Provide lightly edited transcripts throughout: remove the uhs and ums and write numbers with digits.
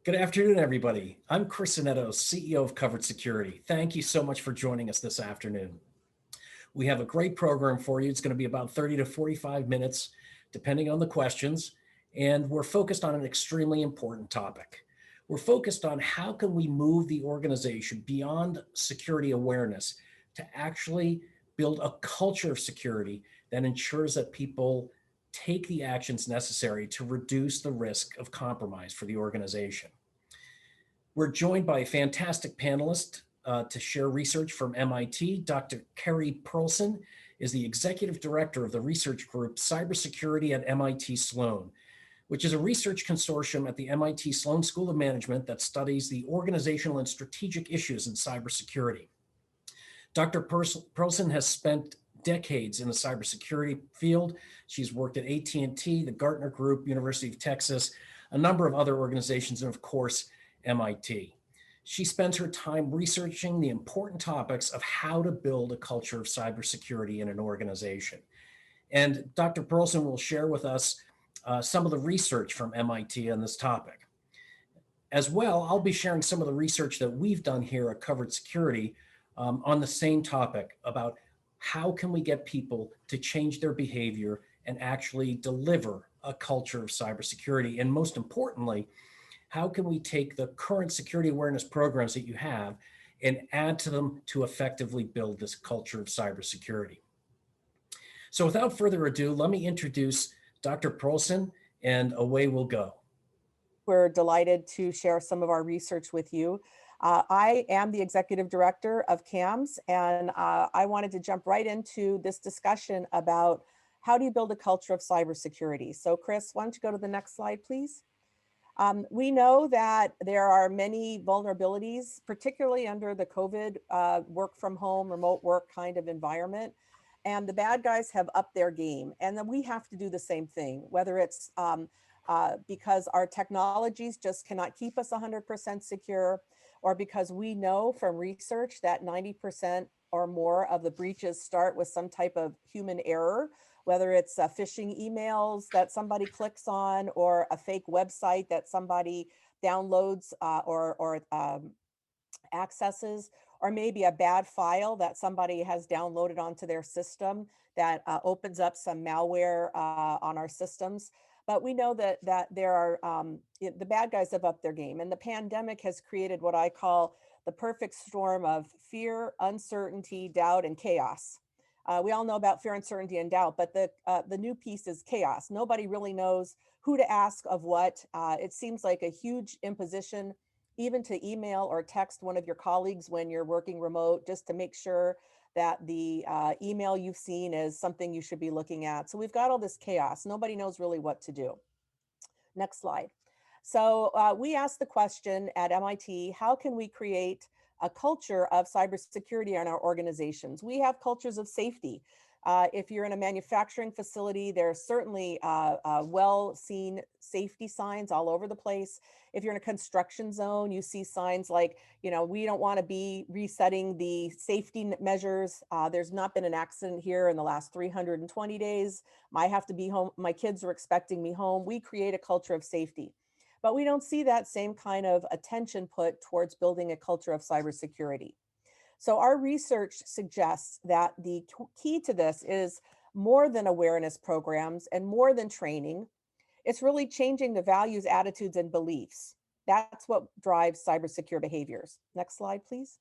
Good afternoon, everybody. I'm Chris Zannetos, CEO of Covered Security. Thank you so much for joining us this afternoon. We have a great program for you. It's going to be about 30 to 45 minutes, depending on the questions, and we're focused on an extremely important topic. We're focused on how can we move the organization beyond security awareness to actually build a culture of security that ensures that people take the actions necessary to reduce the risk of compromise for the organization. We're joined by a fantastic panelist to share research from MIT. Dr. Keri Pearlson is the executive director of the research group Cybersecurity at MIT Sloan, which is a research consortium at the MIT Sloan School of Management that studies the organizational and strategic issues in cybersecurity. Dr. Pearlson has spent decades in the cybersecurity field. She's worked at AT&T, the Gartner Group, University of Texas, a number of other organizations, and of course, MIT. She spends her time researching the important topics of how to build a culture of cybersecurity in an organization. And Dr. Pearlson will share with us some of the research from MIT on this topic. As well, I'll be sharing some of the research that we've done here at Covered Security on the same topic about how can we get people to change their behavior and actually deliver a culture of cybersecurity. And most importantly, how can we take the current security awareness programs that you have and add to them to effectively build this culture of cybersecurity? So without further ado, let me introduce Dr. Pearlson, and away we'll go. We're delighted to share some of our research with you. I am the executive director of CAMS, and I wanted to jump right into this discussion about how do you build a culture of cybersecurity. So Chris, why don't you go to the next slide, please? We know that there are many vulnerabilities, particularly under the COVID work from home, remote work kind of environment. And the bad guys have upped their game. And then we have to do the same thing, whether it's because our technologies just cannot keep us 100% secure, or because we know from research that 90% or more of the breaches start with some type of human error, whether it's phishing emails that somebody clicks on, or a fake website that somebody downloads or accesses, or maybe a bad file that somebody has downloaded onto their system that opens up some malware on our systems. But we know that there are, the bad guys have upped their game, and the pandemic has created what I call the perfect storm of fear, uncertainty, doubt, and chaos. We all know about fear, uncertainty, and doubt, but the new piece is chaos. Nobody really knows who to ask of what. It seems like a huge imposition, even to email or text one of your colleagues when you're working remote, just to make sure that the email you've seen is something you should be looking at. So we've got all this chaos. Nobody knows really what to do. Next slide. So we asked the question at MIT, how can we create a culture of cybersecurity in our organizations? We have cultures of safety. If you're in a manufacturing facility, there's certainly well-seen safety signs all over the place. If you're in a construction zone, you see signs like, we don't want to be resetting the safety measures. There's not been an accident here in the last 320 days. I have to be home. My kids are expecting me home. We create a culture of safety. But we don't see that same kind of attention put towards building a culture of cybersecurity. So our research suggests that the key to this is more than awareness programs and more than training. It's really changing the values, attitudes, and beliefs. That's what drives cybersecure behaviors. Next slide, please.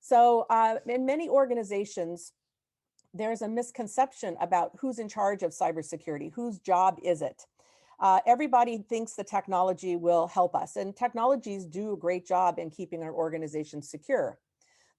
So in many organizations, there's a misconception about who's in charge of cybersecurity, whose job is it? Everybody thinks the technology will help us, and technologies do a great job in keeping our organization secure.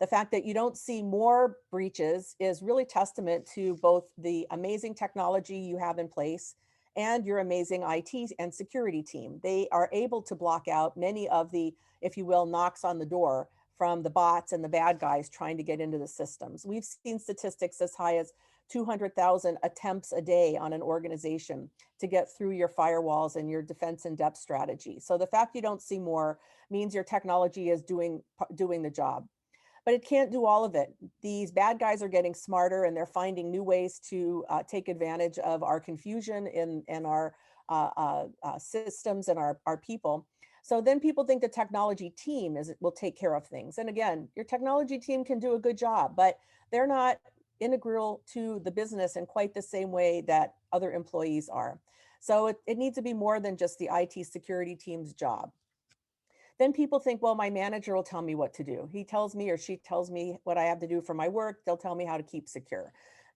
The fact that you don't see more breaches is really testament to both the amazing technology you have in place and your amazing IT and security team. They are able to block out many of the, if you will, knocks on the door from the bots and the bad guys trying to get into the systems. We've seen statistics as high as 200,000 attempts a day on an organization to get through your firewalls and your defense in depth strategy. So the fact you don't see more means your technology is doing the job. But it can't do all of it. These bad guys are getting smarter, and they're finding new ways to take advantage of our confusion in our systems and our people. So then people think the technology team will take care of things. And again, your technology team can do a good job, but they're not integral to the business in quite the same way that other employees are. So it needs to be more than just the IT security team's job. Then people think, well, my manager will tell me what to do. He tells me or she tells me what I have to do for my work. They'll tell me how to keep secure.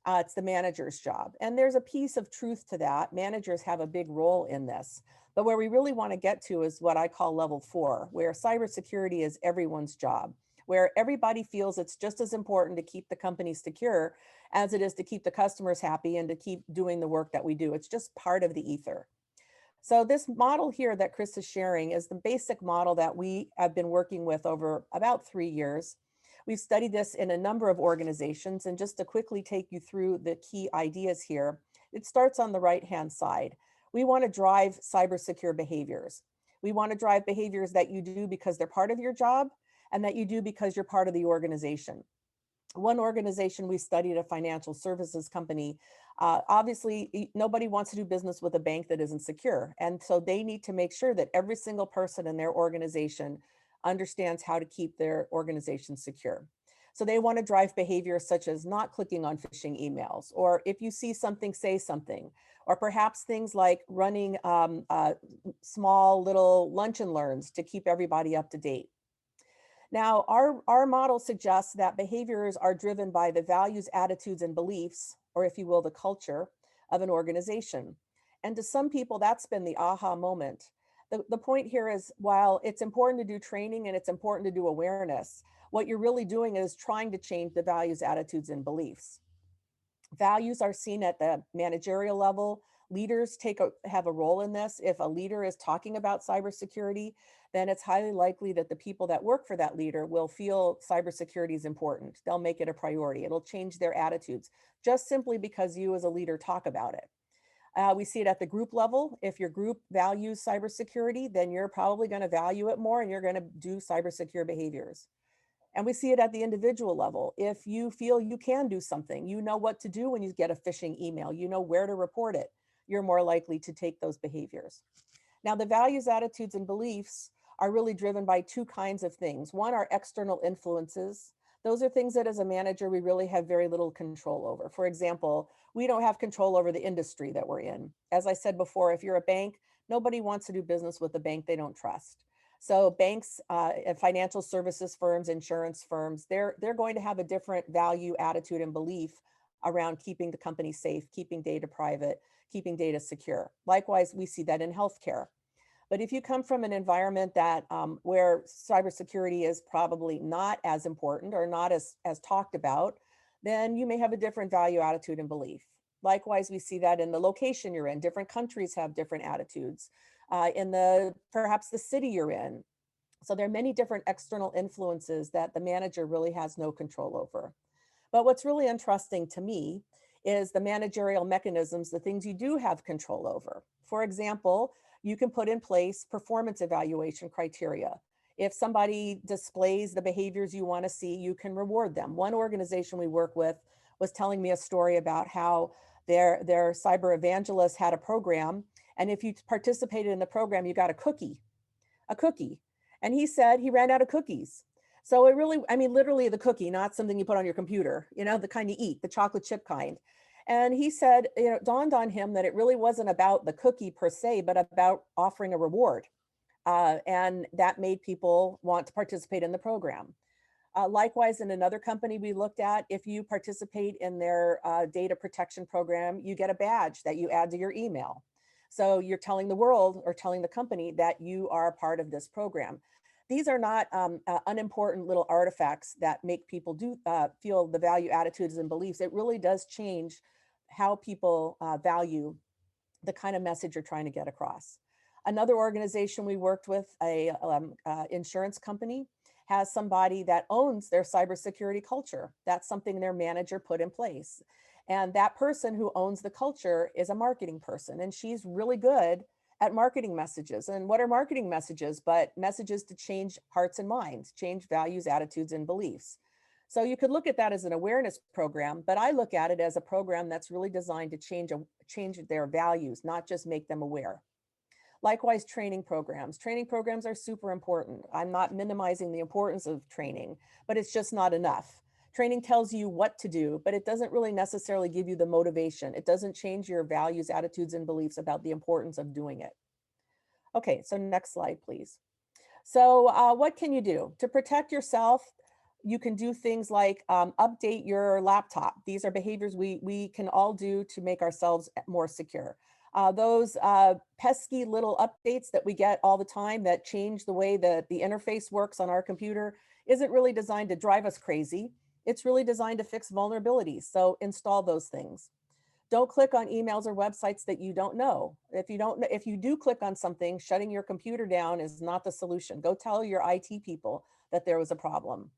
It's the manager's job. And there's a piece of truth to that. Managers have a big role in this. But where we really want to get to is what I call level 4, where cybersecurity is everyone's job, where everybody feels it's just as important to keep the company secure as it is to keep the customers happy and to keep doing the work that we do. It's just part of the ether. So this model here that Chris is sharing is the basic model that we have been working with over about 3 years. We've studied this in a number of organizations, and just to quickly take you through the key ideas here, it starts on the right-hand side. We want to drive cyber secure behaviors. We want to drive behaviors that you do because they're part of your job and that you do because you're part of the organization. One organization we studied, a financial services company, obviously nobody wants to do business with a bank that isn't secure. And so they need to make sure that every single person in their organization understands how to keep their organization secure. So they want to drive behaviors such as not clicking on phishing emails, or if you see something, say something, or perhaps things like running small little lunch and learns to keep everybody up to date. Now, our model suggests that behaviors are driven by the values, attitudes, and beliefs, or if you will, the culture of an organization. And to some people, that's been the aha moment. The point here is, while it's important to do training and it's important to do awareness, what you're really doing is trying to change the values, attitudes, and beliefs. Values are seen at the managerial level. Leaders have a role in this. If a leader is talking about cybersecurity, then it's highly likely that the people that work for that leader will feel cybersecurity is important. They'll make it a priority. It'll change their attitudes just simply because you as a leader talk about it. We see it at the group level. If your group values cybersecurity, then you're probably going to value it more and you're going to do cybersecure behaviors. And we see it at the individual level. If you feel you can do something, you know what to do when you get a phishing email, you know where to report it, you're more likely to take those behaviors. Now, the values, attitudes, and beliefs are really driven by two kinds of things. One are external influences. Those are things that as a manager, we really have very little control over. For example, we don't have control over the industry that we're in. As I said before, if you're a bank, nobody wants to do business with a bank they don't trust. So banks, and financial services firms, insurance firms, they're going to have a different value, attitude, and belief around keeping the company safe, keeping data private, keeping data secure. Likewise, we see that in healthcare. But if you come from an environment that where cybersecurity is probably not as important or not as talked about, then you may have a different value, attitude, and belief. Likewise, we see that in the location you're in. Different countries have different attitudes. In perhaps the city you're in. So there are many different external influences that the manager really has no control over. But what's really interesting to me is the managerial mechanisms, the things you do have control over. For example, you can put in place performance evaluation criteria. If somebody displays the behaviors you want to see, you can reward them. One organization we work with was telling me a story about how their cyber evangelist had a program, and if you participated in the program, you got a cookie. And he said he ran out of cookies. So it really, I mean, literally the cookie, not something you put on your computer, you know, the kind you eat, the chocolate chip kind. And he said, you know, it dawned on him that it really wasn't about the cookie per se, but about offering a reward. And that made people want to participate in the program. Likewise, in another company we looked at, if you participate in their data protection program, you get a badge that you add to your email. So you're telling the world or telling the company that you are a part of this program. These are not unimportant little artifacts that make people feel the value, attitudes, and beliefs. It really does change how people value the kind of message you're trying to get across. Another organization we worked with, a insurance company, has somebody that owns their cybersecurity culture. That's something their manager put in place. And that person who owns the culture is a marketing person, and she's really good at marketing messages. And what are marketing messages but messages to change hearts and minds, change values, attitudes, and beliefs? So you could look at that as an awareness program, but I look at it as a program that's really designed to change their values, not just make them aware. Likewise, training programs. Training programs are super important. I'm not minimizing the importance of training, but it's just not enough. Training tells you what to do, but it doesn't really necessarily give you the motivation. It doesn't change your values, attitudes, and beliefs about the importance of doing it. Okay, so next slide, please. So what can you do? To protect yourself, you can do things like update your laptop. These are behaviors we can all do to make ourselves more secure. Those pesky little updates that we get all the time that change the way that the interface works on our computer isn't really designed to drive us crazy. It's really designed to fix vulnerabilities. So install those things. Don't click on emails or websites that you don't know. If you do click on something, shutting your computer down is not the solution. Go tell your IT people that there was a problem.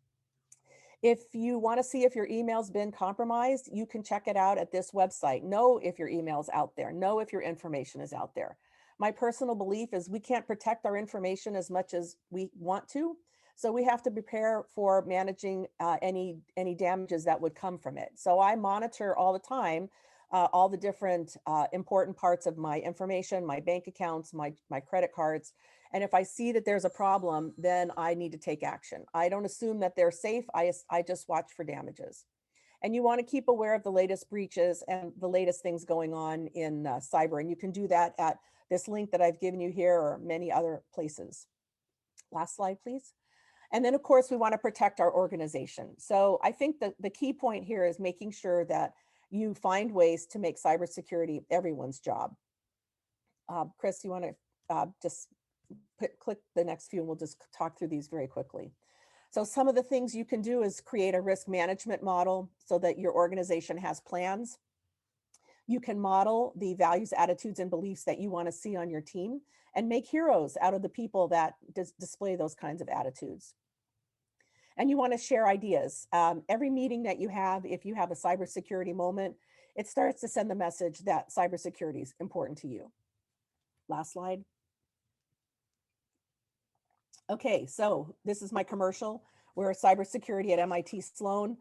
If you want to see if your email's been compromised, you can check it out at this website. Know if your email's out there. Know if your information is out there. My personal belief is we can't protect our information as much as we want to. So we have to prepare for managing any damages that would come from it. So I monitor all the time all the different important parts of my information, my bank accounts, my credit cards. And if I see that there's a problem, then I need to take action. I don't assume that they're safe. I just watch for damages. And you want to keep aware of the latest breaches and the latest things going on in cyber. And you can do that at this link that I've given you here or many other places. Last slide, please. And then, of course, we want to protect our organization. So I think that the key point here is making sure that you find ways to make cybersecurity everyone's job. Chris, you want to just click the next few and we'll just talk through these very quickly. So some of the things you can do is create a risk management model so that your organization has plans. You can model the values, attitudes, and beliefs that you want to see on your team and make heroes out of the people that display those kinds of attitudes. And you want to share ideas. Every meeting that you have, if you have a cybersecurity moment, it starts to send the message that cybersecurity is important to you. Last slide. Okay, so this is my commercial. We're cybersecurity at MIT Sloan.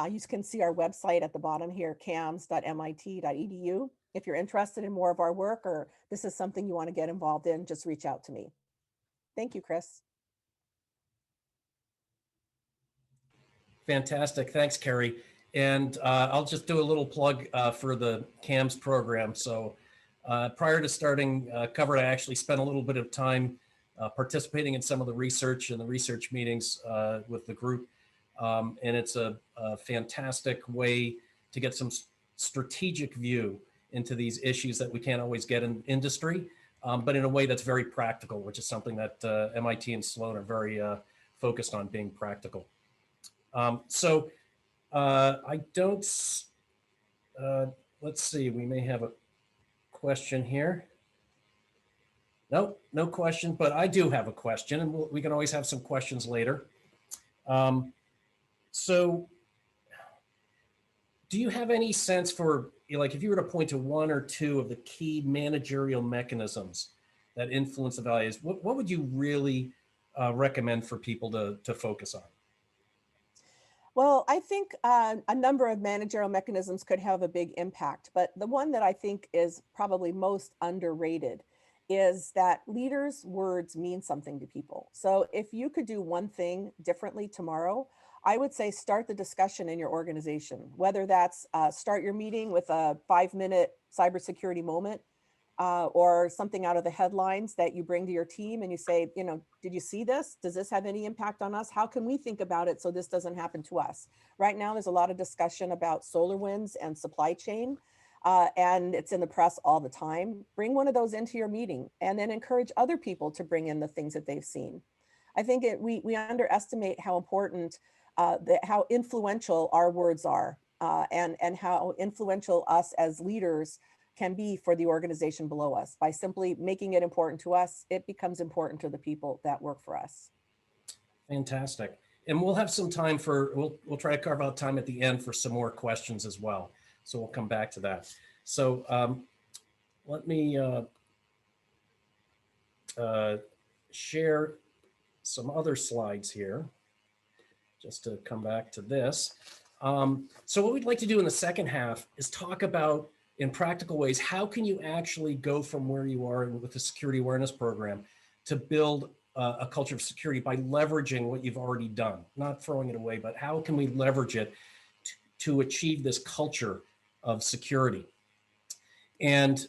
You can see our website at the bottom here, cams.mit.edu. If you're interested in more of our work or this is something you want to get involved in, just reach out to me. Thank you, Chris. Fantastic. Thanks, Keri. And I'll just do a little plug for the CAMS program. So prior to starting Covered, I actually spent a little bit of time participating in some of the research and the research meetings with the group. And it's a fantastic way to get some strategic view into these issues that we can't always get in industry, but in a way that's very practical, which is something that MIT and Sloan are very focused on, being practical. So I don't, let's see, we may have a question here. Nope, no question, but I do have a question, and we can always have some questions later. So do you have any sense for, like, if you were to point to one or two of the key managerial mechanisms that influence the values, what would you really recommend for people to focus on? Well, I think a number of managerial mechanisms could have a big impact, but the one that I think is probably most underrated is that leaders' words mean something to people. So if you could do one thing differently tomorrow, I would say start the discussion in your organization, whether that's start your meeting with a 5-minute cybersecurity moment or something out of the headlines that you bring to your team and you say, did you see this? Does this have any impact on us? How can we think about it so this doesn't happen to us? Right now, there's a lot of discussion about SolarWinds and supply chain, and it's in the press all the time. Bring one of those into your meeting and then encourage other people to bring in the things that they've seen. I think we underestimate how important, how influential our words are and how influential us as leaders can be for the organization below us. By simply making it important to us, it becomes important to the people that work for us. Fantastic. And we'll have some time for, we'll try to carve out time at the end for some more questions as well. So we'll come back to that. So let me share some other slides here, just to come back to this. So what we'd like to do in the second half is talk about in practical ways, how can you actually go from where you are with the security awareness program to build a culture of security by leveraging what you've already done, not throwing it away, but how can we leverage it to achieve this culture of security? And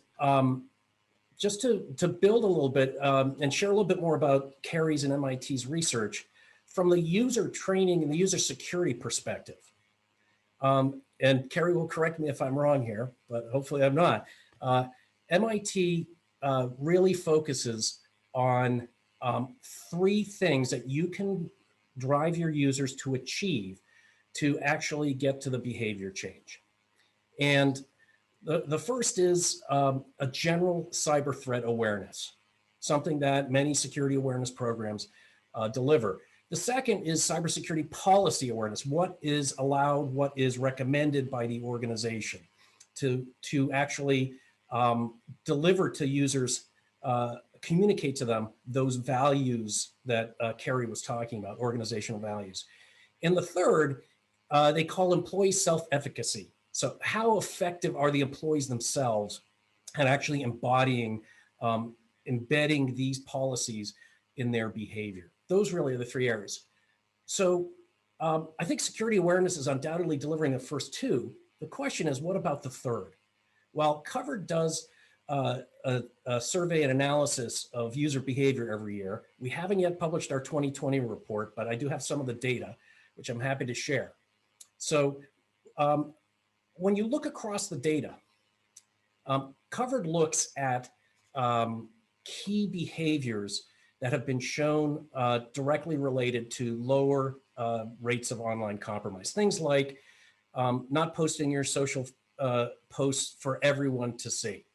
just to build a little bit and share a little bit more about Keri's and MIT's research from the user training and the user security perspective. And Keri will correct me if I'm wrong here, but hopefully I'm not. MIT really focuses on 3 things that you can drive your users to achieve to actually get to the behavior change. And the first is a general cyber threat awareness, something that many security awareness programs deliver. The second is cybersecurity policy awareness. What is allowed, what is recommended by the organization to actually deliver to users, communicate to them those values that Keri was talking about, organizational values. And the third, they call employee self-efficacy. So how effective are the employees themselves at actually embodying, embedding these policies in their behavior? Those really are the 3 areas. So I think security awareness is undoubtedly delivering the first 2. The question is, what about the third? Well, Covered does a survey and analysis of user behavior every year. We haven't yet published our 2020 report, but I do have some of the data, which I'm happy to share. So when you look across the data, Covered looks at key behaviors that have been shown directly related to lower rates of online compromise. Things like not posting your social posts for everyone to see,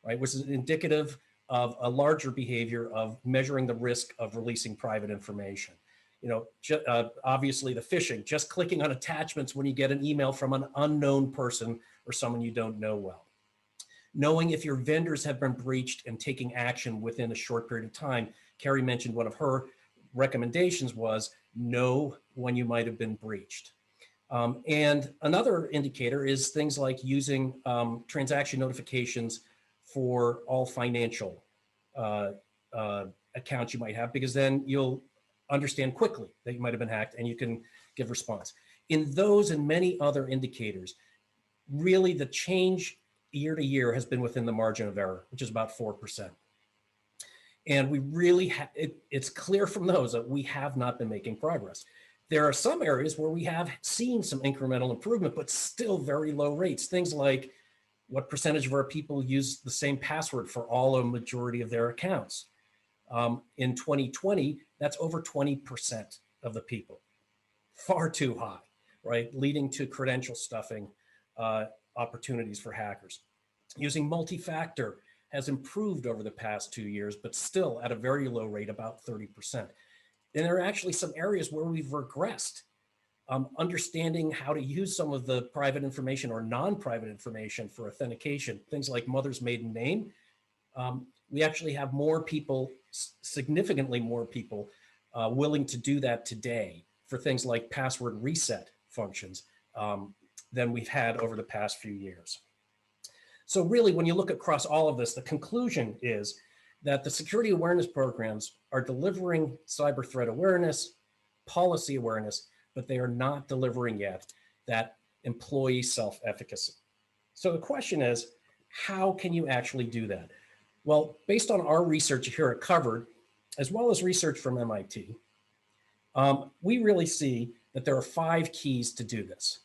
right? Which is indicative of a larger behavior of measuring the risk of releasing private information. You know, obviously the phishing, just clicking on attachments when you get an email from an unknown person or someone you don't know well. Knowing if your vendors have been breached and taking action within a short period of time. Keri mentioned one of her recommendations was know when you might have been breached. And another indicator is things like using transaction notifications for all financial accounts you might have, because then you'll understand quickly that you might have been hacked and you can give response. In those and many other indicators, really the change year to year has been within the margin of error, which is about 4%. And we really, it's clear from those that we have not been making progress. There are some areas where we have seen some incremental improvement, but still very low rates. Things like what percentage of our people use the same password for all or majority of their accounts. In 2020, that's over 20% of the people. Far too high, right? Leading to credential stuffing opportunities for hackers. Using multi-factor has improved over the past 2 years, but still at a very low rate, about 30%. And there are actually some areas where we've regressed. Understanding how to use some of the private information or non-private information for authentication, things like mother's maiden name. We actually have more people, significantly more people, willing to do that today for things like password reset functions than we've had over the past few years. So really, when you look across all of this, the conclusion is that the security awareness programs are delivering cyber threat awareness, policy awareness, but they are not delivering yet that employee self-efficacy. So the question is, how can you actually do that? Well, based on our research here at Covered, as well as research from MIT, we really see that there are 5 keys to do this.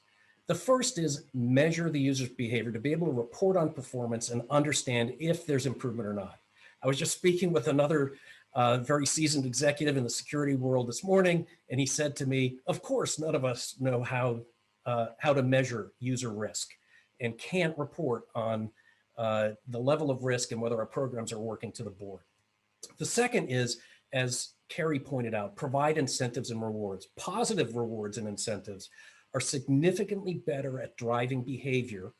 The first is measure the user's behavior to be able to report on performance and understand if there's improvement or not. I was just speaking with another very seasoned executive in the security world this morning, and he said to me, of course, none of us know how to measure user risk and can't report on the level of risk and whether our programs are working to the board. The second is, as Keri pointed out, provide incentives and rewards. Positive rewards and incentives are significantly better at driving behavior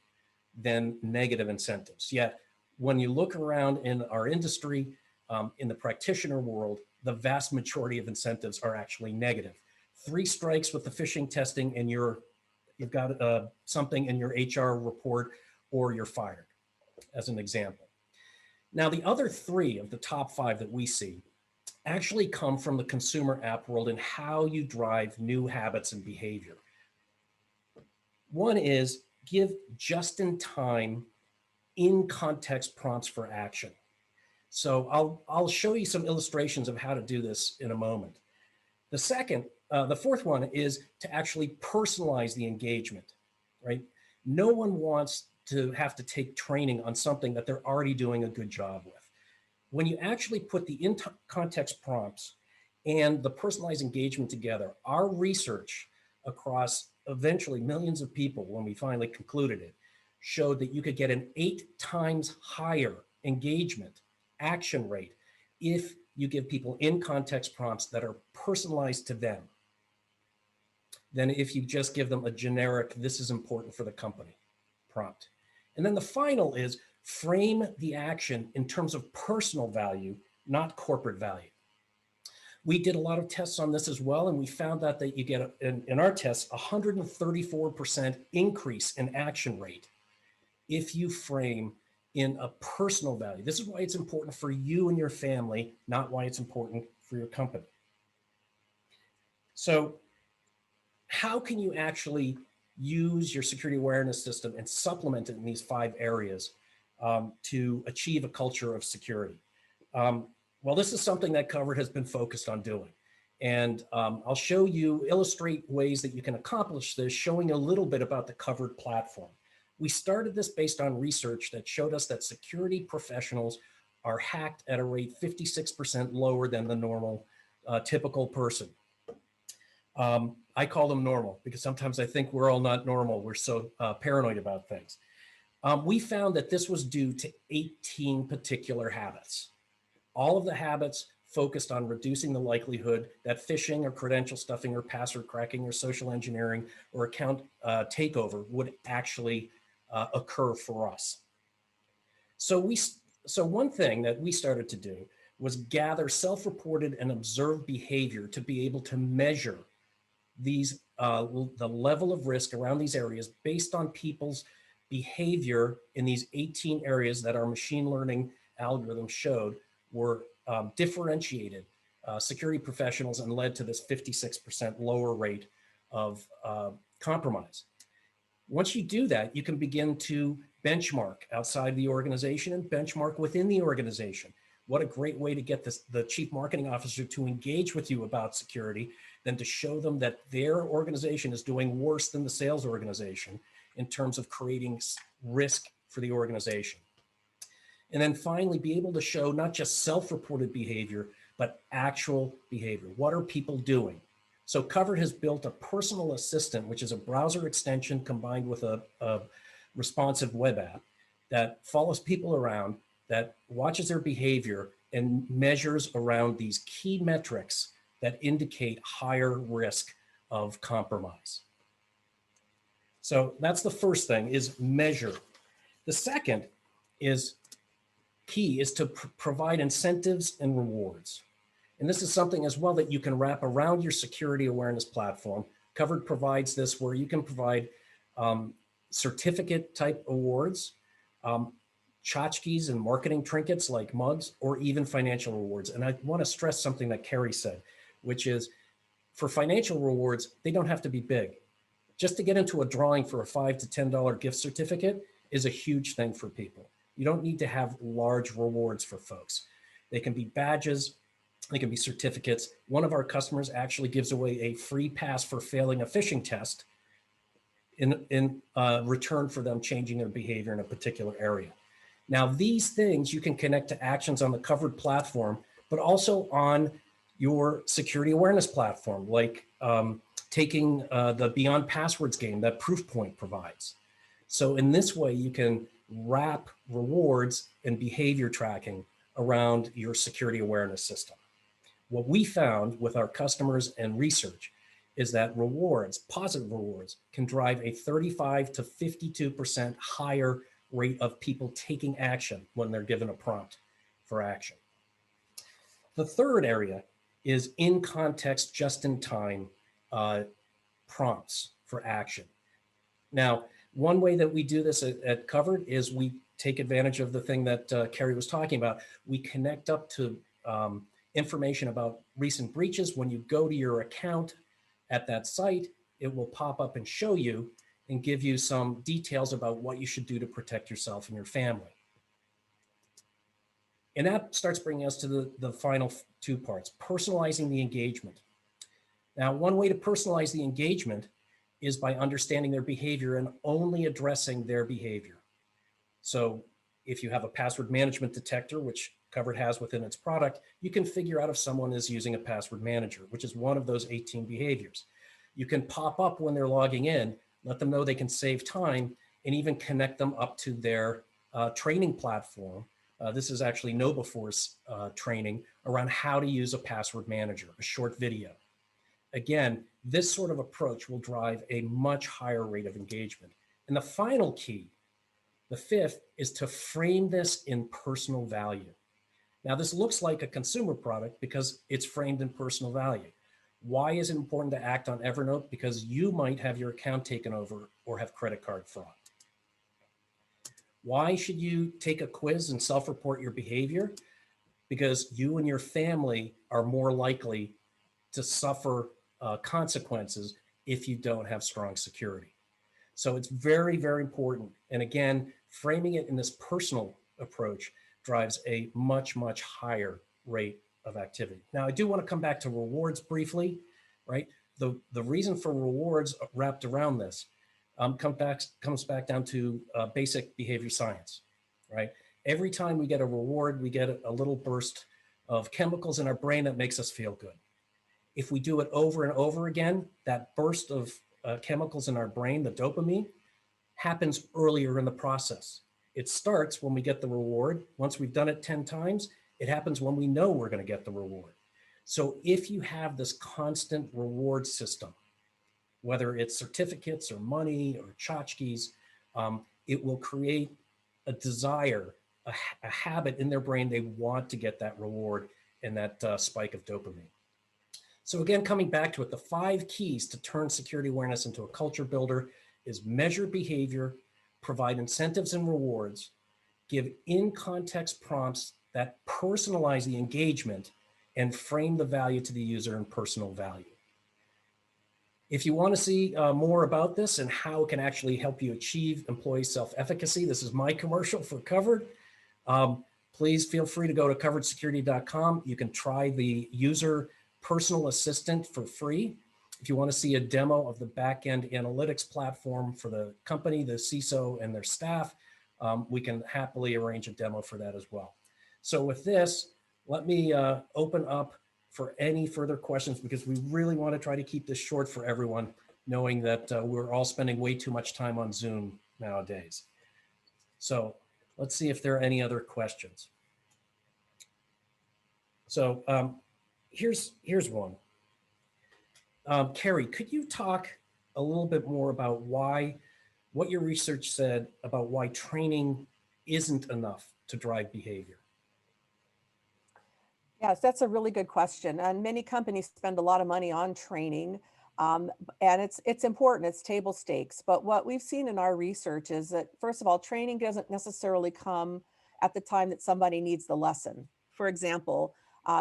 than negative incentives. Yet, when you look around in our industry, in the practitioner world, the vast majority of incentives are actually negative. 3 strikes with the phishing testing and you've got something in your HR report or you're fired. as an example. Now, the other three of the top five that we see actually come from the consumer app world and how you drive new habits and behavior. One is give just-in-time, in-context prompts for action. So I'll show you some illustrations of how to do this in a moment. The fourth one is to actually personalize the engagement, right? No one wants to have to take training on something that they're already doing a good job with. When you actually put the in-context prompts and the personalized engagement together, our research across eventually millions of people, when we finally concluded it, showed that you could get an 8 times higher engagement action rate if you give people in-context prompts that are personalized to them than if you just give them a generic, this is important for the company prompt. And then the final is frame the action in terms of personal value, not corporate value. We did a lot of tests on this as well, and we found out that you get, in our tests, 134% increase in action rate if you frame in a personal value. This is why it's important for you and your family, not why it's important for your company. So how can you actually use your security awareness system and supplement it in these 5 areas to achieve a culture of security? Well, this is something that Covered has been focused on doing. And I'll illustrate ways that you can accomplish this, showing a little bit about the Covered platform. We started this based on research that showed us that security professionals are hacked at a rate 56% lower than the normal typical person. I call them normal because sometimes I think we're all not normal. We're so paranoid about things. We found that this was due to 18 particular habits. All of the habits focused on reducing the likelihood that phishing or credential stuffing or password cracking or social engineering or account takeover would actually occur for us. So one thing that we started to do was gather self-reported and observed behavior to be able to measure these the level of risk around these areas based on people's behavior in these 18 areas that our machine learning algorithm showed were differentiated security professionals and led to this 56% lower rate of compromise. Once you do that, you can begin to benchmark outside the organization and benchmark within the organization. What a great way to get the chief marketing officer to engage with you about security than to show them that their organization is doing worse than the sales organization in terms of creating risk for the organization. And then finally, be able to show not just self-reported behavior, but actual behavior. What are people doing? So Covered has built a personal assistant, which is a browser extension combined with a responsive web app that follows people around, that watches their behavior and measures around these key metrics that indicate higher risk of compromise. So that's the first thing, is measure. The second is to provide incentives and rewards. And this is something as well that you can wrap around your security awareness platform. Covered provides this where you can provide certificate type awards, tchotchkes and marketing trinkets like mugs, or even financial rewards. And I want to stress something that Keri said, which is for financial rewards, they don't have to be big. Just to get into a drawing for a $5 to $10 gift certificate is a huge thing for people. You don't need to have large rewards for folks. They can be badges, they can be certificates. One of our customers actually gives away a free pass for failing a phishing test in return for them changing their behavior in a particular area. Now, these things you can connect to actions on the Covered platform, but also on your security awareness platform, like taking the Beyond Passwords game that Proofpoint provides. So in this way, you can wrap rewards and behavior tracking around your security awareness system. What we found with our customers and research is that rewards, positive rewards, can drive a 35 to 52% higher rate of people taking action when they're given a prompt for action. The third area is in context, just in time prompts for action. Now, one way that we do this at Covered is we take advantage of the thing that Keri was talking about. We connect up to information about recent breaches. When you go to your account at that site, it will pop up and show you and give you some details about what you should do to protect yourself and your family. And that starts bringing us to the final two parts, personalizing the engagement. Now, one way to personalize the engagement is by understanding their behavior and only addressing their behavior. So if you have a password management detector, which Covered has within its product, you can figure out if someone is using a password manager, which is one of those 18 behaviors. You can pop up when they're logging in, let them know they can save time, and even connect them up to their training platform. This is actually KnowBefore's training around how to use a password manager, a short video. Again, this sort of approach will drive a much higher rate of engagement. And the final key, the fifth, is to frame this in personal value. Now, this looks like a consumer product because it's framed in personal value. Why is it important to act on Evernote? Because you might have your account taken over or have credit card fraud. Why should you take a quiz and self-report your behavior? Because you and your family are more likely to suffer consequences if you don't have strong security. So it's very, very important. And again, framing it in this personal approach drives a much, much higher rate of activity. Now, I do want to come back to rewards briefly, right? The reason for rewards wrapped around this comes back down to basic behavior science, right? Every time we get a reward, we get a little burst of chemicals in our brain that makes us feel good. If we do it over and over again, that burst of chemicals in our brain, the dopamine, happens earlier in the process. It starts when we get the reward. Once we've done it 10 times, it happens when we know we're going to get the reward. So if you have this constant reward system, whether it's certificates or money or tchotchkes, it will create a desire, a habit in their brain. They want to get that reward and that spike of dopamine. So again, coming back to it, the 5 keys to turn security awareness into a culture builder is measure behavior, provide incentives and rewards, give in-context prompts that personalize the engagement, and frame the value to the user in personal value. If you want to see more about this and how it can actually help you achieve employee self-efficacy, this is my commercial for Covered. Please feel free to go to coveredsecurity.com. You can try the user personal assistant for free. If you want to see a demo of the back-end analytics platform for the company, the CISO and their staff, we can happily arrange a demo for that as well. So with this, let me open up for any further questions because we really want to try to keep this short for everyone, knowing that we're all spending way too much time on Zoom nowadays. So let's see if there are any other questions. So here's one. Keri, could you talk a little bit more about what your research said about why training isn't enough to drive behavior? Yes, that's a really good question. And many companies spend a lot of money on training. And it's important, it's table stakes. But what we've seen in our research is that, first of all, training doesn't necessarily come at the time that somebody needs the lesson. For example,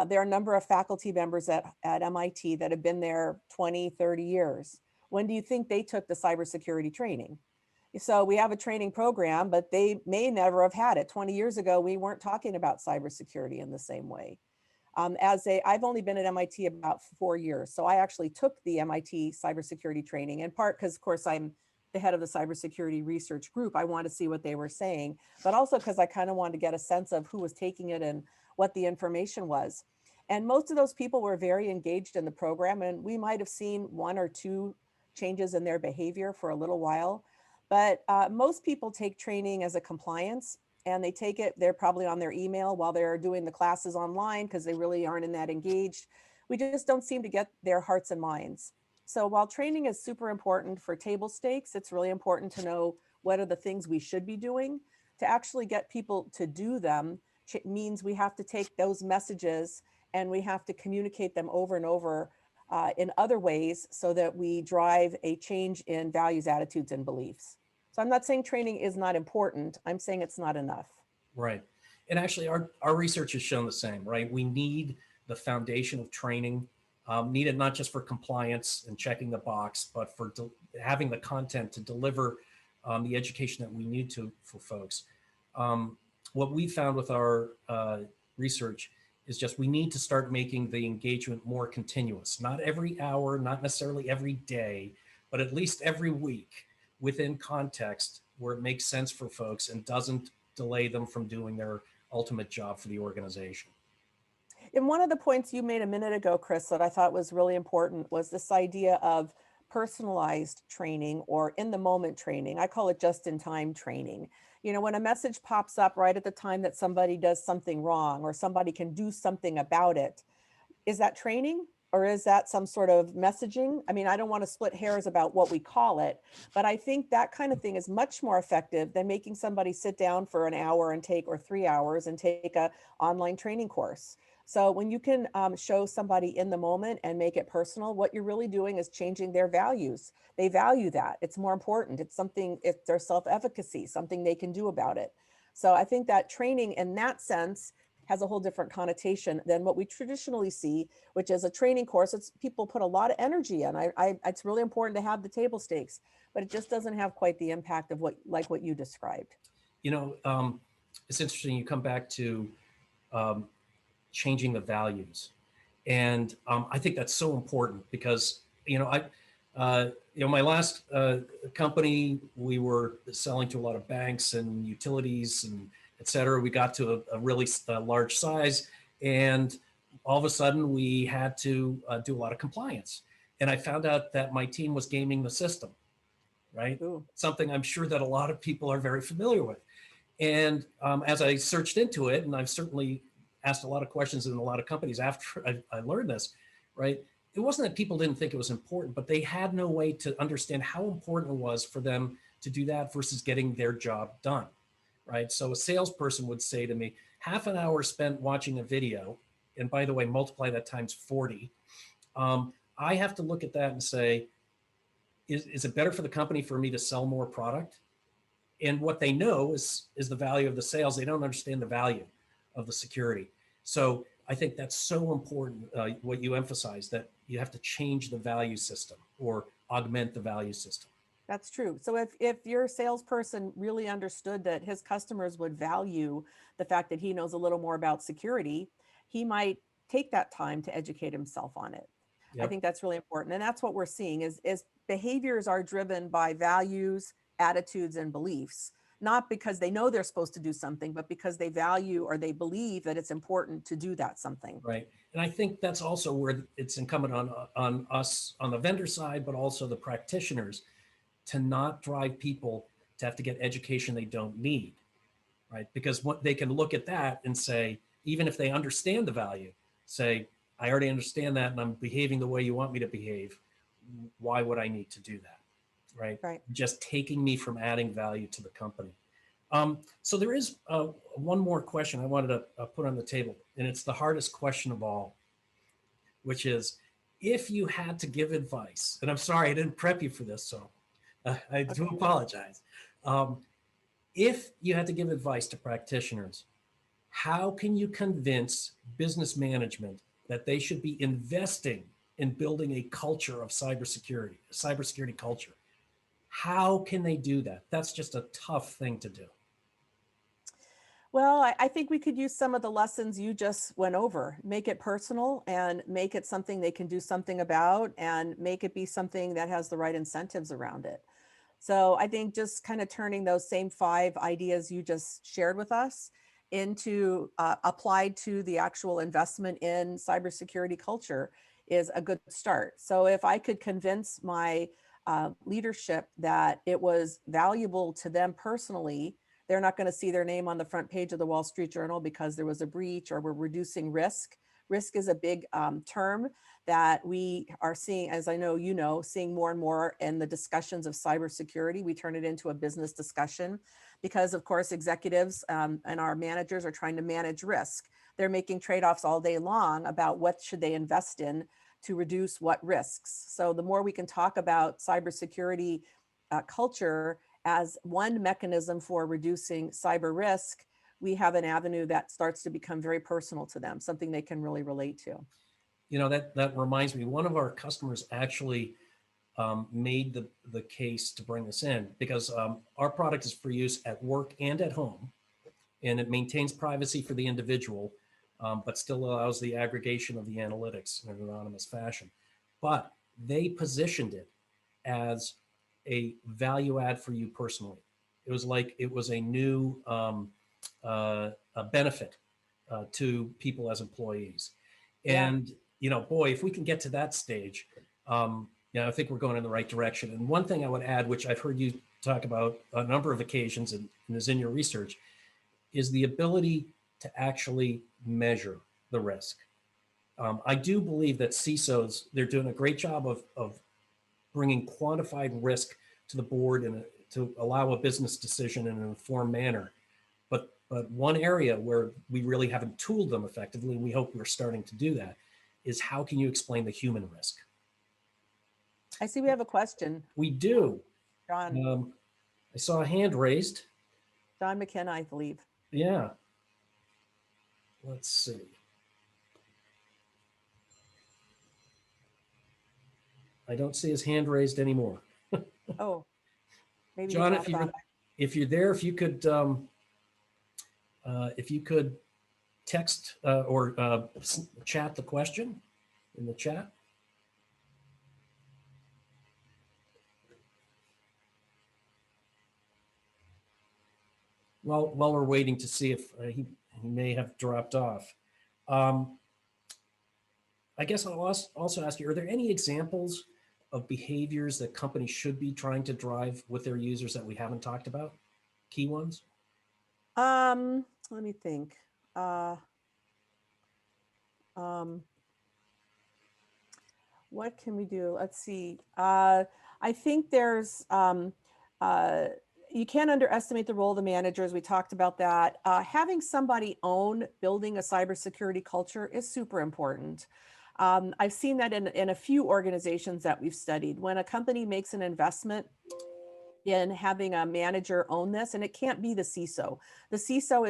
there are a number of faculty members at MIT that have been there 20, 30 years. When do you think they took the cybersecurity training? So we have a training program, but they may never have had it. 20 years ago, we weren't talking about cybersecurity in the same way. I've only been at MIT about 4 years. So I actually took the MIT cybersecurity training, in part because, of course, I'm the head of the cybersecurity research group. I wanted to see what they were saying, but also because I kind of wanted to get a sense of who was taking it and what the information was. And most of those people were very engaged in the program, and we might have seen 1 or 2 changes in their behavior for a little while. But most people take training as a compliance, and they take it, they're probably on their email while they're doing the classes online because they really aren't in that engaged. We just don't seem to get their hearts and minds. So while training is super important for table stakes, it's really important to know what are the things we should be doing. To actually get people to do them means we have to take those messages and we have to communicate them over and over in other ways so that we drive a change in values, attitudes, and beliefs. So I'm not saying training is not important. I'm saying it's not enough. Right. And actually, our research has shown the same, right? We need the foundation of training, needed not just for compliance and checking the box, but for having the content to deliver the education that we need to for folks. Um, what we found with our research is just we need to start making the engagement more continuous, not every hour, not necessarily every day, but at least every week within context where it makes sense for folks and doesn't delay them from doing their ultimate job for the organization. And one of the points you made a minute ago, Chris, that I thought was really important was this idea of personalized training or in the moment training. I call it just in time training. You know, when a message pops up right at the time that somebody does something wrong or somebody can do something about it, is that training or is that some sort of messaging? I mean, I don't want to split hairs about what we call it, but I think that kind of thing is much more effective than making somebody sit down for an hour and take, or 3 hours and take a online training course. So when you can show somebody in the moment and make it personal, what you're really doing is changing their values. They value that. It's more important. It's something, it's their self-efficacy, something they can do about it. So I think that training in that sense has a whole different connotation than what we traditionally see, which is a training course. It's people put a lot of energy in. It's really important to have the table stakes, but it just doesn't have quite the impact of what you described. You know, it's interesting. You come back to um, changing the values, and I think that's so important because my last company, we were selling to a lot of banks and utilities and et cetera. We got to a really large size, and all of a sudden we had to do a lot of compliance. And I found out that my team was gaming the system, right? Ooh. Something I'm sure that a lot of people are very familiar with. And as I searched into it, and I've certainly asked a lot of questions in a lot of companies after I learned this, right? It wasn't that people didn't think it was important, but they had no way to understand how important it was for them to do that versus getting their job done, right? So a salesperson would say to me, half an hour spent watching a video, and by the way, multiply that times 40. I have to look at that and say, is it better for the company for me to sell more product? And what they know is the value of the sales. They don't understand the value of the security. So I think that's so important, what you emphasize, that you have to change the value system or augment the value system. That's true. So if your salesperson really understood that his customers would value the fact that he knows a little more about security, he might take that time to educate himself on it. I Yep. think that's really important. And that's what we're seeing is behaviors are driven by values, attitudes, and beliefs, not because they know they're supposed to do something, but because they value or they believe that it's important to do that something. Right. And I think that's also where it's incumbent on us on the vendor side, but also the practitioners to not drive people to have to get education they don't need, right? Because what they can look at that and say, even if they understand the value, say, I already understand that and I'm behaving the way you want me to behave. Why would I need to do that? Right? Right. Just taking me from adding value to the company. So there is one more question I wanted to put on the table, and it's the hardest question of all, which is if you had to give advice, and I'm sorry I didn't prep you for this, so I do Okay. apologize. Um, if you had to give advice to practitioners, how can you convince business management that they should be investing in building a culture of cybersecurity, a cybersecurity culture? How can they do that? That's just a tough thing to do. Well, I think we could use some of the lessons you just went over. Make it personal and make it something they can do something about and make it be something that has the right incentives around it. So I think just kind of turning those same 5 ideas you just shared with us into applied to the actual investment in cybersecurity culture is a good start. So if I could convince my leadership that it was valuable to them personally, they're not going to see their name on the front page of the Wall Street Journal because there was a breach or we're reducing risk. Risk is a big term that we are seeing, as I know you know, seeing more and more in the discussions of cybersecurity. We turn it into a business discussion because, of course, executives and our managers are trying to manage risk. They're making trade-offs all day long about what should they invest in to reduce what risks. So the more we can talk about cybersecurity culture as one mechanism for reducing cyber risk, we have an avenue that starts to become very personal to them, something they can really relate to. You know, that reminds me, one of our customers actually made the case to bring this in because our product is for use at work and at home, and it maintains privacy for the individual, but still allows the aggregation of the analytics in an anonymous fashion. But they positioned it as a value add for you personally. It was like it was a new a benefit to people as employees. And, you know, boy, if we can get to that stage, I think we're going in the right direction. And one thing I would add, which I've heard you talk about a number of occasions and is in your research, is the ability to actually measure the risk. I do believe that CISOs, they're doing a great job of bringing quantified risk to the board and to allow a business decision in an informed manner. But one area where we really haven't tooled them effectively, and we hope we're starting to do that, is how can you explain the human risk? I see we have a question. We do. John, I saw a hand raised. John McKenna, I believe. Yeah. Let's see. I don't see his hand raised anymore. Oh, maybe John, he dropped off. if you're there, if you could text or chat the question in the chat. While we're waiting to see if he may have dropped off. I guess I'll also ask you, are there any examples of behaviors that companies should be trying to drive with their users that we haven't talked about? Key ones? Let me think. What can we do? Let's see. I think there's, you can't underestimate the role of the managers. We talked about that. Having somebody own building a cybersecurity culture is super important. I've seen that in a few organizations that we've studied. When a company makes an investment in having a manager own this, and it can't be the CISO. The CISO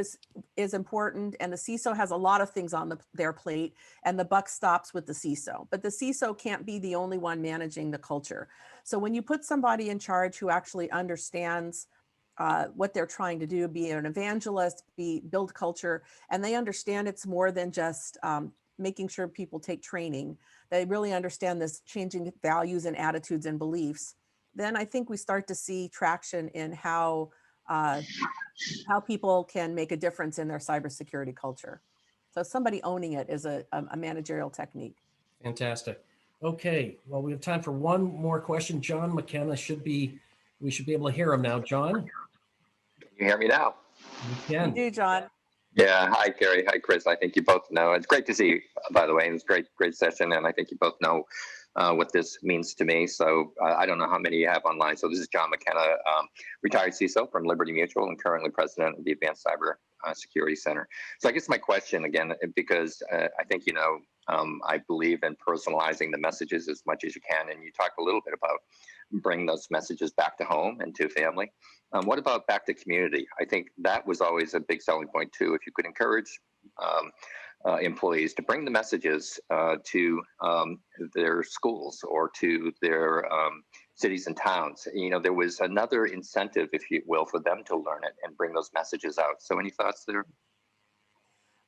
is important, and the CISO has a lot of things on their plate, and the buck stops with the CISO. But the CISO can't be the only one managing the culture. So when you put somebody in charge who actually understands what they're trying to do, be an evangelist, build culture, and they understand it's more than just making sure people take training. They really understand this changing values and attitudes and beliefs. Then I think we start to see traction in how people can make a difference in their cybersecurity culture. So somebody owning it is a managerial technique. Fantastic. Okay, well, we have time for one more question. John McKenna we should be able to hear him now. John? Can you hear me now? We can. You do, John. Yeah, hi, Keri. Hi, Chris. I think you both know. It's great to see you, by the way. It's a great session, and I think you both know what this means to me. So I don't know how many you have online. So this is John McKenna, retired CISO from Liberty Mutual and currently president of the Advanced Cyber Security Center. So I guess my question again, because I think, I believe in personalizing the messages as much as you can. And you talked a little bit about bringing those messages back to home and to family. What about back to community? I think that was always a big selling point too. If you could encourage employees to bring the messages to their schools or to their cities and towns, there was another incentive, if you will, for them to learn it and bring those messages out. So any thoughts there?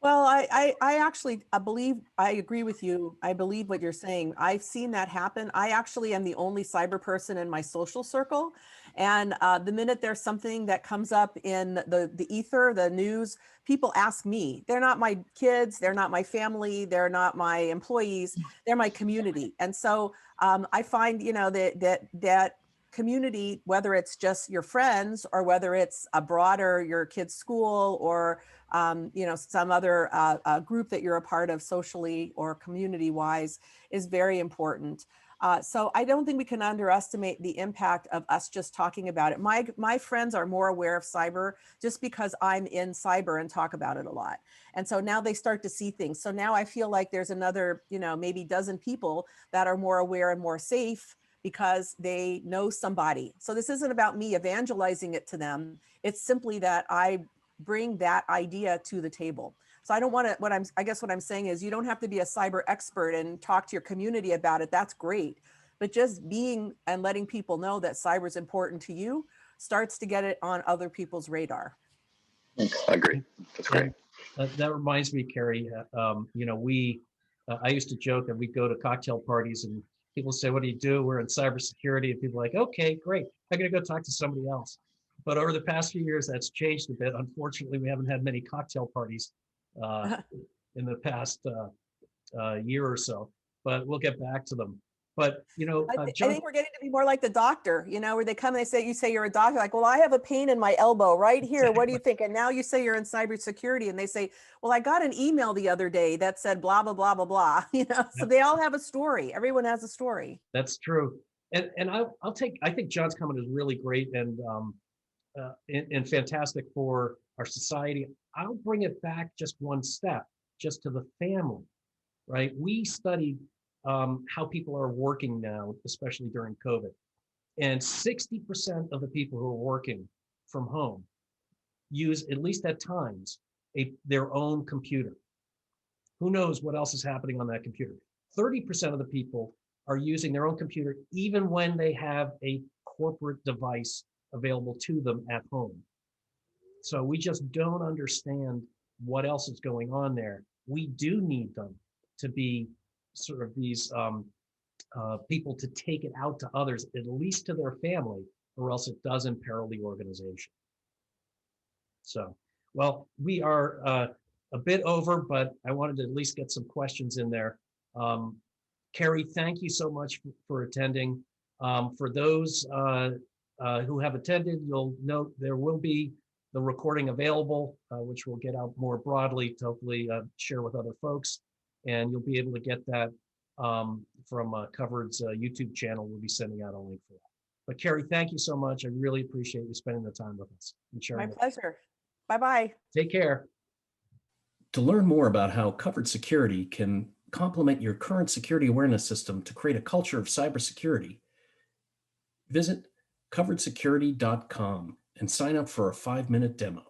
Well, I actually believe, I agree with you. I believe what you're saying. I've seen that happen. I actually am the only cyber person in my social circle. And the minute there's something that comes up in the ether, the news, people ask me. They're not my kids, they're not my family, they're not my employees, they're my community. And so I find, that community, whether it's just your friends or whether it's a broader, your kid's school or some other group that you're a part of socially or community wise, is very important. So I don't think we can underestimate the impact of us just talking about it. My friends are more aware of cyber just because I'm in cyber and talk about it a lot. And so now they start to see things. So now I feel like there's another, maybe dozen people that are more aware and more safe because they know somebody. So this isn't about me evangelizing it to them. It's simply that I bring that idea to the table. So I don't want to, I guess what I'm saying is you don't have to be a cyber expert and talk to your community about it. That's great. But just being and letting people know that cyber is important to you starts to get it on other people's radar. I agree. That's great. That reminds me, Keri, I used to joke that we go to cocktail parties and people say, what do you do? We're in cybersecurity. And people are like, okay, great. I'm going to go talk to somebody else. But over the past few years, that's changed a bit. Unfortunately, we haven't had many cocktail parties in the past year or so, but we'll get back to them. But, I John, think we're getting to be more like the doctor, where they come and they say, you say you're a doctor, like, well, I have a pain in my elbow right here. What do you think? And now you say you're in cybersecurity and they say, well, I got an email the other day that said blah, blah, blah, blah, blah. So they all have a story. Everyone has a story. That's true. And I think John's comment is really great and fantastic for our society. I'll bring it back just one step, just to the family, right? We studied how people are working now, especially during COVID. And 60% of the people who are working from home use, at least at times, their own computer. Who knows what else is happening on that computer? 30% of the people are using their own computer even when they have a corporate device available to them at home. So we just don't understand what else is going on there. We do need them to be sort of these people to take it out to others, at least to their family, or else it does imperil the organization. So, well, we are a bit over, but I wanted to at least get some questions in there. Keri, thank you so much for attending. For those who have attended, you'll note there will be the recording available, which we'll get out more broadly to hopefully share with other folks. And you'll be able to get that from Covered's YouTube channel. We'll be sending out a link for that. But Keri, thank you so much. I really appreciate you spending the time with us and sharing. My pleasure. Bye-bye. Take care. To learn more about how Covered Security can complement your current security awareness system to create a culture of cybersecurity, visit coveredsecurity.com and sign up for a 5-minute demo.